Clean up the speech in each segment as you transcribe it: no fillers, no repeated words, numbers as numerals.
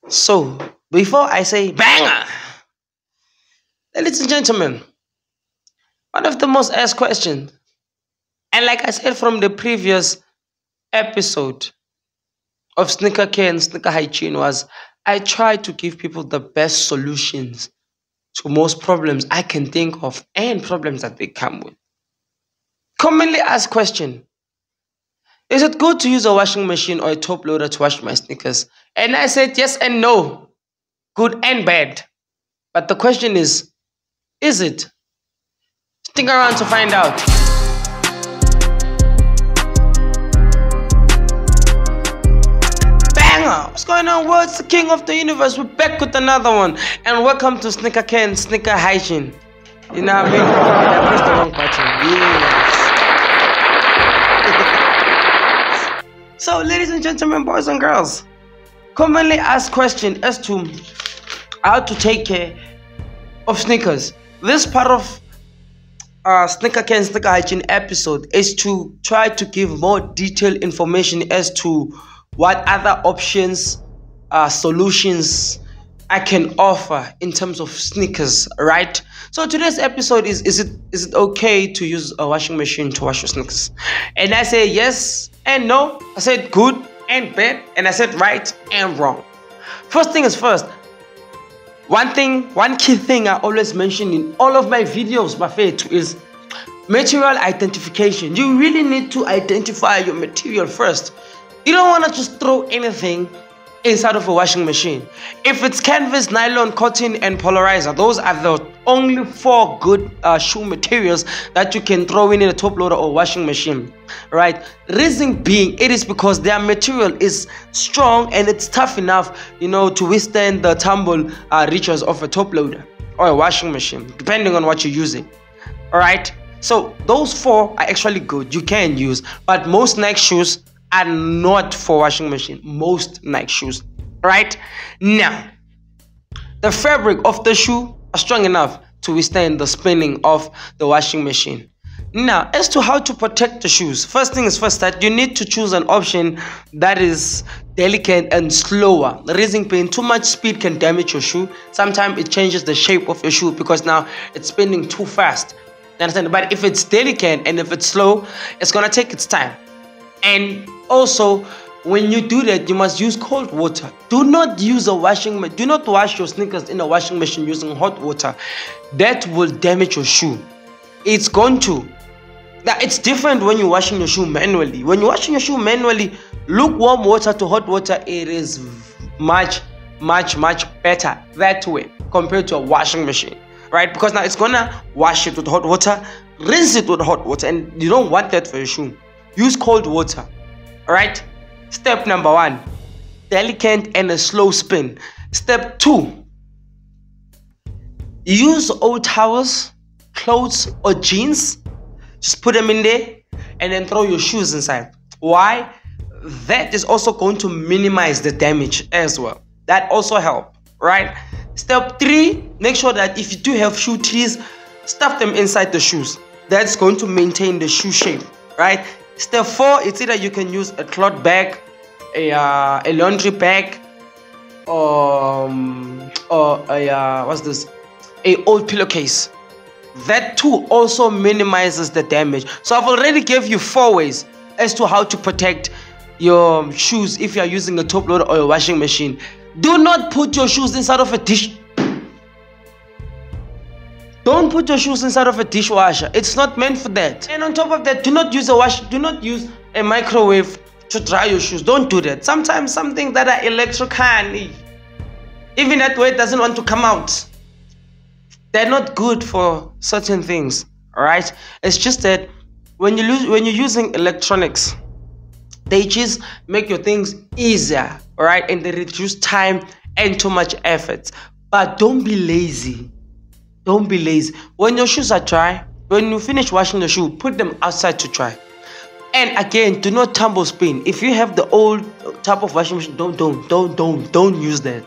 So, before I say banger, ladies and gentlemen, one of the most asked questions, and like I said from the previous episode of sneaker care and sneaker hygiene, was I try to give people the best solutions to most problems I can think of and problems that they come with. Commonly asked question: is it good to use a washing machine or a top loader to wash my sneakers? And I said yes and no, good and bad. But the question is it? Stick around to find out. Banger! What's going on, world? It's the king of the universe. We're back with another one. And welcome to Sneaker Care and Sneaker Hygiene. You know what I mean? I pressed the wrong button. Yes. So, ladies and gentlemen, boys and girls, commonly asked question as to how to take care of sneakers. This part of sneaker care and sneaker hygiene episode is to try to give more detailed information as to what other options, solutions I can offer in terms of sneakers, right? So today's episode is it okay to use a washing machine to wash your sneakers? And I say yes and no. I said good and bad, and I said right and wrong. First thing is first. One key thing I always mention in all of my videos, Buffet, is material identification. You really need to identify your material first. You don't want to just throw anything inside of a washing machine. If it's canvas, nylon, cotton, and polarizer, those are the only four good shoe materials that you can throw in a top loader or washing machine, right? Reason being, it is because their material is strong and it's tough enough, to withstand the tumble reaches of a top loader or a washing machine, depending on what you're using. All right, so those four are actually good, you can use, but most Nike shoes are not for washing machine. Most Nike shoes, right? Now, the fabric of the shoe are strong enough to withstand the spinning of the washing machine. Now, as to how to protect the shoes, first thing is first that you need to choose an option that is delicate and slower. The reason being, too much speed can damage your shoe. Sometimes it changes the shape of your shoe because now it's spinning too fast. You understand? But if it's delicate and if it's slow, it's gonna take its time. And also, when you do that, you must use cold water. Do not wash your sneakers in a washing machine using hot water. That will damage your shoe. It's going to. Now, it's different when you're washing your shoe manually. When you're washing your shoe manually, lukewarm water to hot water, it is much better that way compared to a washing machine, right? Because now it's gonna wash it with hot water, rinse it with hot water, and you don't want that for your shoe. Use cold water. Alright? Step number 1, delicate and a slow spin. Step 2, use old towels, clothes, or jeans. Just put them in there and then throw your shoes inside. Why? That is also going to minimize the damage as well. That also helps, right? Step 3, make sure that if you do have shoe trees, stuff them inside the shoes. That's going to maintain the shoe shape, right? Step 4, it's either you can use a cloth bag, a laundry bag, or a old pillowcase. That too also minimizes the damage. So I've already gave you 4 ways as to how to protect your shoes if you are using a top loader or a washing machine. Do not put your shoes inside of a dish. Don't put your shoes inside of a dishwasher. It's not meant for that. And on top of that, do not use a microwave to dry your shoes. Don't do that. Sometimes something that are electrical, even that way, it doesn't want to come out. They're not good for certain things. Alright? It's just that when you're using electronics, they just make your things easier, alright? And they reduce time and too much effort. But don't be lazy. Don't be lazy. When your shoes are dry, when you finish washing the shoe, put them outside to dry. And again, do not tumble spin. If you have the old type of washing machine, don't use that.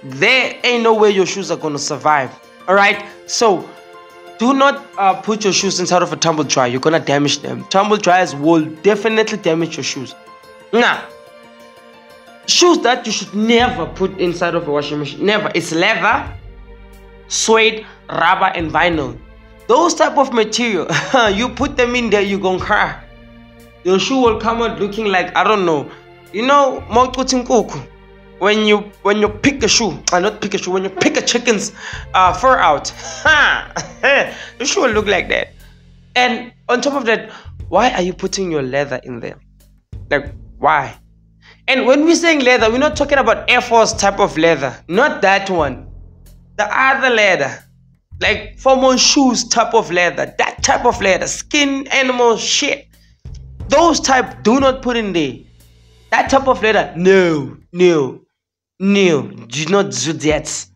There ain't no way your shoes are gonna survive. Alright? So do not put your shoes inside of a tumble dryer. You're gonna damage them. Tumble dryers will definitely damage your shoes. Now, Shoes that you should never put inside of a washing machine. Never. It's leather, suede, rubber, and vinyl. Those type of material, you put them in there, you're gonna cry. Your shoe will come out looking like, I don't know. You know, when you pick a shoe, not pick a shoe, when you pick a chicken's fur out, the shoe will look like that. And on top of that, why are you putting your leather in there? Like, why? And when we're saying leather, we're not talking about Air Force type of leather. Not that one. The other leather. Like formal shoes type of leather. That type of leather. Skin, animal, shit. Those type, do not put in there. That type of leather, no. Do not do that.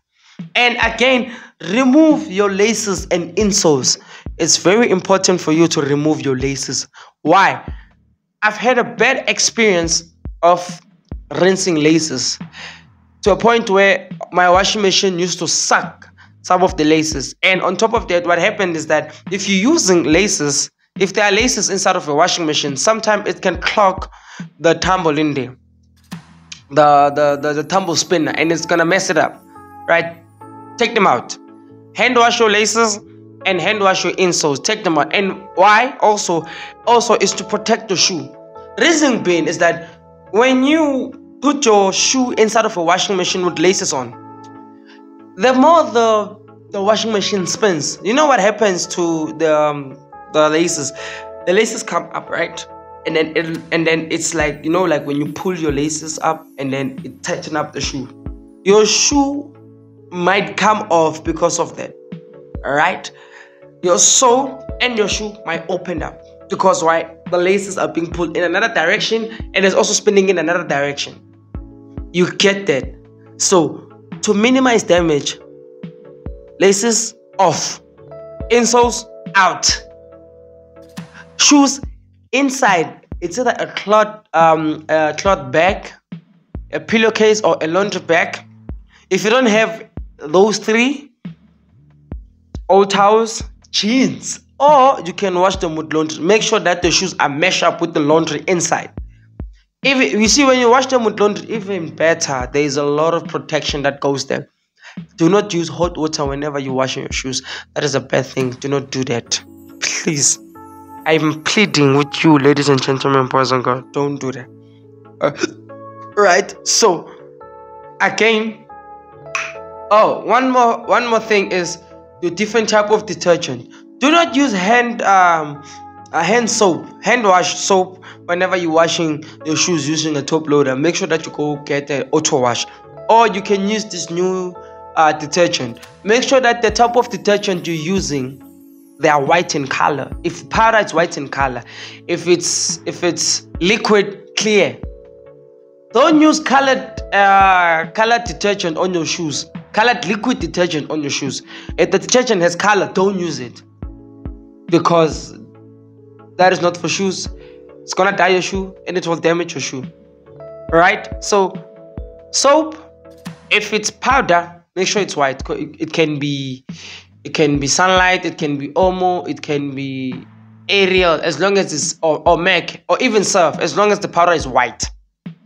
And again, remove your laces and insoles. It's very important for you to remove your laces. Why? I've had a bad experience of rinsing laces to a point where my washing machine used to suck some of the laces. And on top of that, what happened is that if you're using laces, if there are laces inside of a washing machine, sometimes it can clog the tumble in there, the tumble spinner, and it's gonna mess it up, right? Take them out. Hand wash your laces and hand wash your insoles. Take them out. And why? Also is to protect the shoe. Reason being is that when you put your shoe inside of a washing machine with laces on, the more the washing machine spins, you know what happens to the laces? The laces come up, right? And then it's like, you know, like when you pull your laces up and then it tighten up the shoe. Your shoe might come off because of that. Alright? Your sole and your shoe might open up. Because why? The laces are being pulled in another direction and it's also spinning in another direction. You get that? So, to minimize damage, laces off, insoles out, shoes inside. It's either a cloth bag, a pillowcase, or a laundry bag. If you don't have those three, old towels, jeans, or you can wash them with laundry. Make sure that the shoes are meshed up with the laundry inside. If you see, when you wash them with laundry, even better, there is a lot of protection that goes there. Do not use hot water whenever you're washing your shoes. That is a bad thing. Do not do that. Please. I'm pleading with you, ladies and gentlemen, boys and girls. Don't do that. Right. So, again. Oh, one more thing is the different type of detergent. Do not use hand wash soap whenever you're washing your shoes using a top loader. Make sure that you go get an auto wash, or you can use this new detergent. Make sure that the type of detergent you're using, they are white in color. If powder, it's white in color. If it's liquid, clear. Don't use colored detergent on your shoes. Colored liquid detergent on your shoes. If the detergent has color, don't use it, because that is not for shoes. It's gonna dye your shoe and it will damage your shoe. Alright? So soap, if it's powder, make sure it's white. It can be sunlight, it can be Omo, it can be Ariel, as long as it's or MAC, or even Surf, as long as the powder is white.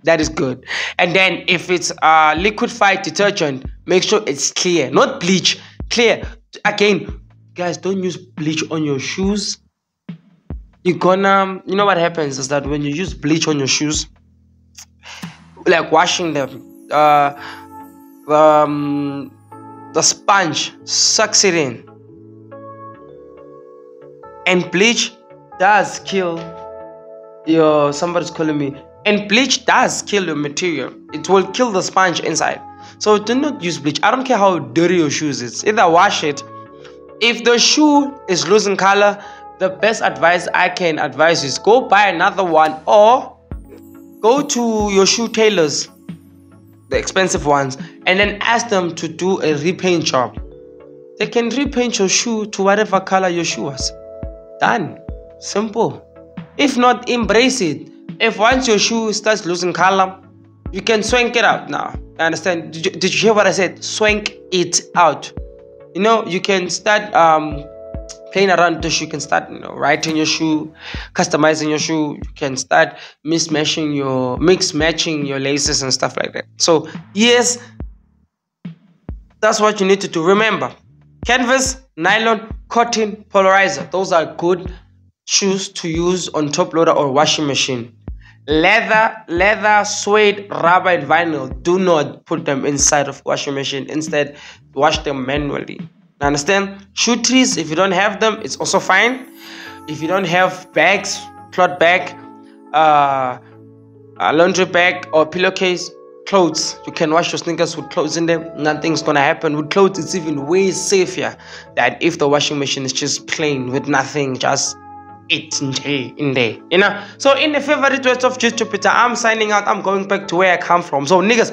That is good. And then if it's liquefied detergent, make sure it's clear, not bleach. Clear. Again, guys, don't use bleach on your shoes. You know what happens is that when you use bleach on your shoes, like washing them, the sponge sucks it in, and bleach does kill your. Somebody's calling me. And bleach does kill your material. It will kill the sponge inside. So do not use bleach. I don't care how dirty your shoes is. Either wash it. If the shoe is losing color, the best advice I can advise is go buy another one, or go to your shoe tailors, the expensive ones, and then ask them to do a repaint job. They can repaint your shoe to whatever color your shoe was. Done. Simple. If not, embrace it. If once your shoe starts losing color, you can swank it out now. I understand? Did you hear what I said? Swank it out. You know, you can start playing around with the shoe. You can start, writing your shoe, customizing your shoe. You can start mix matching your laces and stuff like that. So yes, that's what you need to do. Remember, canvas, nylon, cotton, polarizer. Those are good shoes to use on top loader or washing machine. Leather, suede, rubber, and vinyl. Do not put them inside of washing machine. Instead, wash them manually. Understand? Shoe trees, if you don't have them, it's also fine. If you don't have bags, cloth bag, a laundry bag, or pillowcase, clothes, you can wash your sneakers with clothes in them. Nothing's gonna happen. With clothes, it's even way safer than if the washing machine is just plain with nothing, just it in there. So in the favorite words of Jupiter, I'm signing out. I'm going back to where I come from. So niggas,